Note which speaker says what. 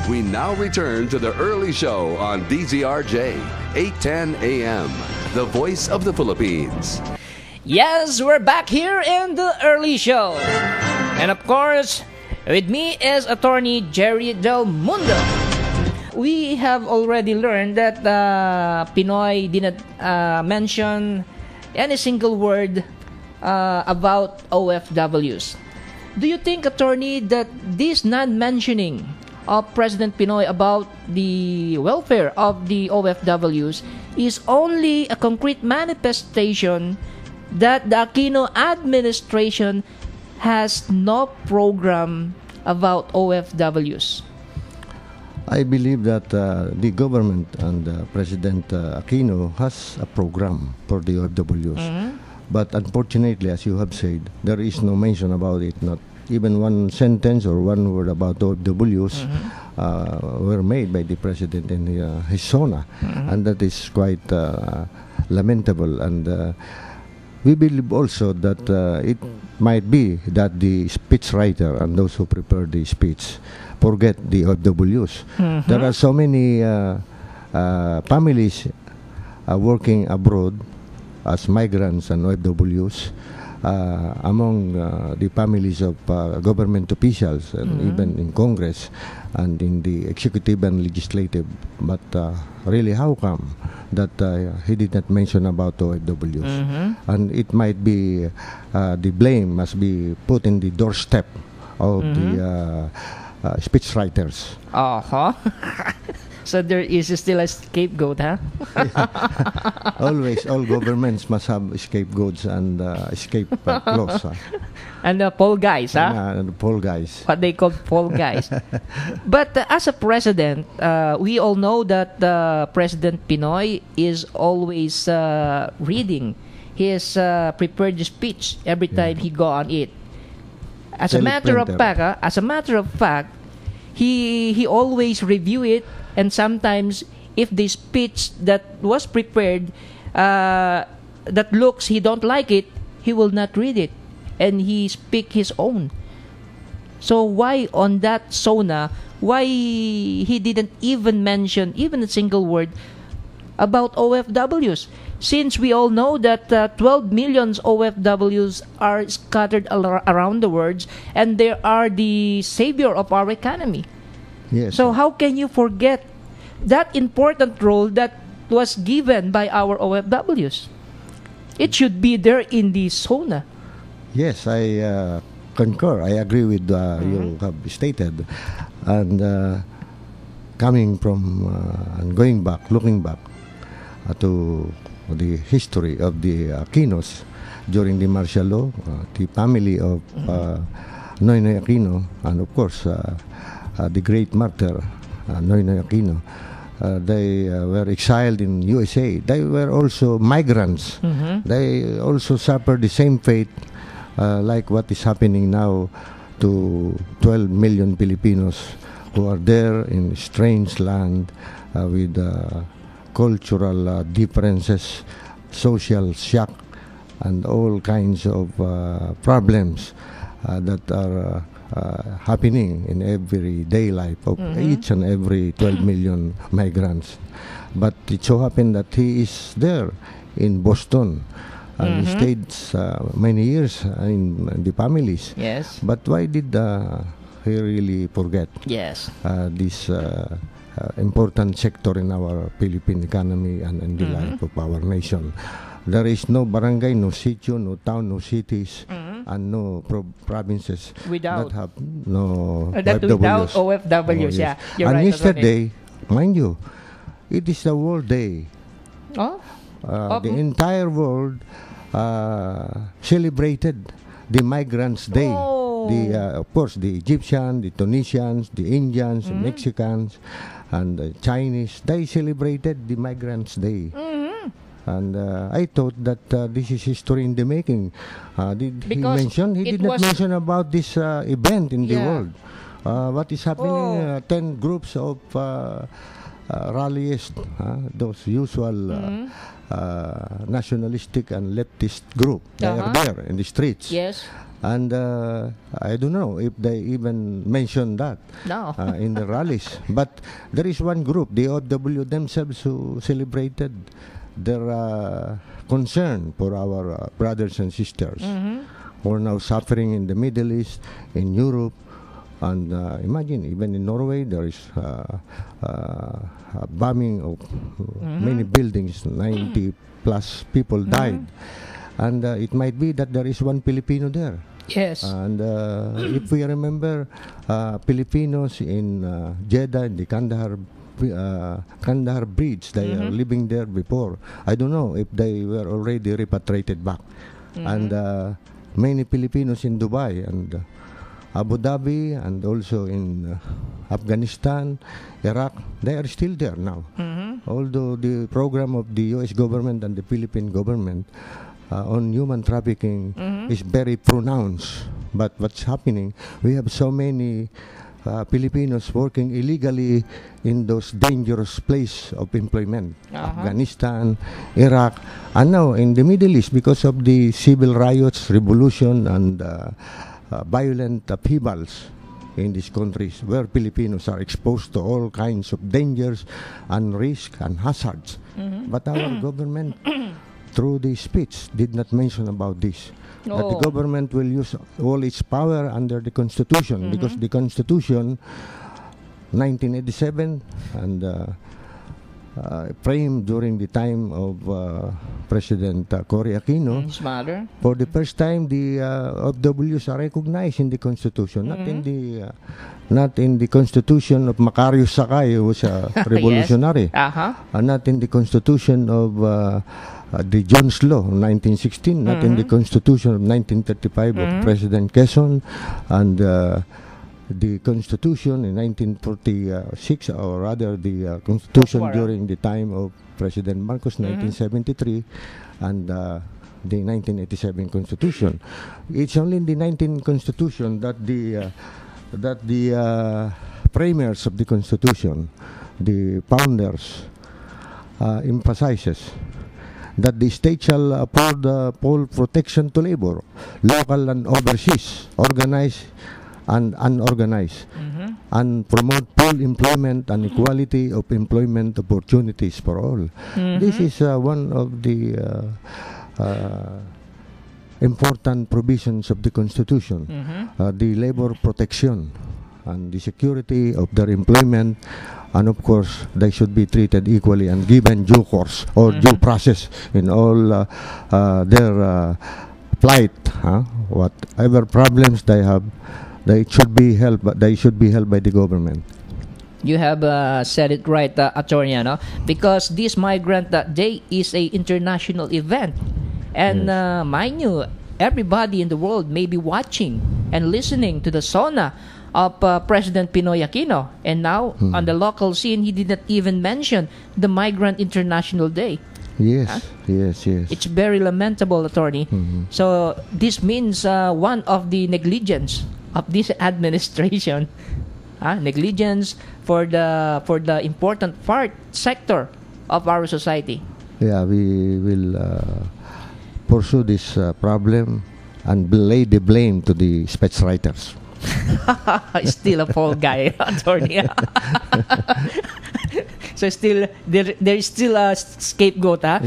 Speaker 1: We now return to the early show on DZRJ, 810 AM, the voice of the Philippines.
Speaker 2: Yes, we're back here in the early show. And of course, with me is attorney Gerry Del Mundo. We have already learned that Pinoy didn't mention any single word about OFWs. Do you think, attorney, that this non-mentioning of President Pinoy about the welfare of the OFWs is only a concrete manifestation that the Aquino administration has no program about OFWs?
Speaker 3: I believe that the government and President Aquino has a program for the OFWs. But unfortunately, as you have said, there is no mention about it. Not even one sentence or one word about OFWs were made by the President in his SONA. And that is quite lamentable. And we believe also that it might be that the speechwriter and those who prepare the speech forget the OFWs. There are so many families working abroad as migrants and OFWs among the families of government officials and even in Congress and in the executive and legislative. But really, how come that he did not mention about OFWs? And it might be the blame must be put in the doorstep of the speechwriters.
Speaker 2: So there is still a scapegoat, huh?
Speaker 3: Always, all governments must have scapegoats and escape clause.
Speaker 2: And the poll guys, huh?
Speaker 3: And the poll guys.
Speaker 2: What they call poll guys. But as a president, we all know that President Pinoy is always reading his prepared speech every time he go on it. As a matter of fact, he always review it. And sometimes, if the speech that was prepared that looks he don't like it, he will not read it, and he speak his own. So why on that SONA, why he didn't even mention even a single word about OFWs? Since we all know that 12 million OFWs are scattered around the world, and they are the savior of our economy.
Speaker 3: Yes.
Speaker 2: So how can you forget that important role that was given by our OFWs? It should be there in the SONA.
Speaker 3: Yes, I concur. I agree with you have stated. And coming from and going back, looking back to the history of the Aquinos during the martial law, the family of Noynoy Aquino, and of course the great martyr Noynoy Aquino, they were exiled in USA. They were also migrants. They also suffered the same fate like what is happening now to 12 million Filipinos who are there in strange land with cultural differences, social shock, and all kinds of problems that are happening in everyday life of each and every 12 million migrants. But it so happened that he is there in Boston and he stayed many years in the families.
Speaker 2: Yes.
Speaker 3: But why did he really forget this important sector in our Philippine economy and in the life of our nation? There is no barangay, no sitio, no town, no cities, and no provinces
Speaker 2: without
Speaker 3: that have no
Speaker 2: without OFWs.
Speaker 3: Yes.
Speaker 2: You're
Speaker 3: and
Speaker 2: right.
Speaker 3: yesterday, mind you, it is the World Day. The entire world celebrated the Migrants' Day. Of course, the Egyptians, the Tunisians, the Indians, the Mexicans, and the Chinese, they celebrated the Migrants' Day. And I thought that this is history in the making. Did he mention? He did not mention about this event in the world. What is happening? 10 groups of rallyist, those usual nationalistic and leftist group. They are there in the streets.
Speaker 2: Yes.
Speaker 3: And I don't know if they even mention that in the rallies. But there is one group, the OFW themselves, who celebrated their concern for our brothers and sisters who are now suffering in the Middle East, in Europe. And imagine, even in Norway, there is bombing of many buildings. 90 plus people died. And it might be that there is one Filipino there.
Speaker 2: Yes.
Speaker 3: And if we remember, Filipinos in Jeddah, in the Kandahar Bridge, they are living there before. I don't know if they were already repatriated back. And many Filipinos in Dubai and Abu Dhabi, and also in Afghanistan, Iraq, they are still there now. Although the program of the U.S. government and the Philippine government on human trafficking is very pronounced. But what's happening, we have so many Filipinos working illegally in those dangerous places of employment. Afghanistan, Iraq, and now in the Middle East, because of the civil riots, revolution, and violent upheavals in these countries, where Filipinos are exposed to all kinds of dangers and risks and hazards. But our government, through the speech, did not mention about this. That the government will use all its power under the Constitution, because the Constitution, 1987, and framed during the time of President Cory Aquino.
Speaker 2: His mother.
Speaker 3: For the first time, the OFWs are recognized in the Constitution, not in the Constitution of Macarius Sakay, who was a revolutionary, and not in the Constitution of the Jones Law of 1916, not in the Constitution of 1935 of President Quezon, and the Constitution in 1946, or rather the Constitution during the time of President Marcos, 1973, and the 1987 Constitution. It's only in the 19th Constitution that the framers of the Constitution, the founders, emphasizes that the state shall afford full protection to labor, local and overseas, organized and unorganized, and promote full employment and equality of employment opportunities for all. This is one of the important provisions of the Constitution, the labor protection and the security of their employment. And of course, they should be treated equally and given due course or due process in all their plight. Whatever problems they have, they should be helped. They should be helped by the government.
Speaker 2: You have said it right, Attorney, no? Because this Migrant Day is a international event, and mind you, everybody in the world may be watching and listening to the SONA of President Pinoy Aquino. And now, on the local scene, he did not even mention the Migrant International Day.
Speaker 3: Yes.
Speaker 2: It's very lamentable, Attorney. So this means one of the negligence of this administration, negligence for the important sector of our society.
Speaker 3: Yeah, we will pursue this problem and lay the blame to the speechwriters.
Speaker 2: Still a fall guy, Attorney. So still there is still a scapegoat,
Speaker 3: Yeah.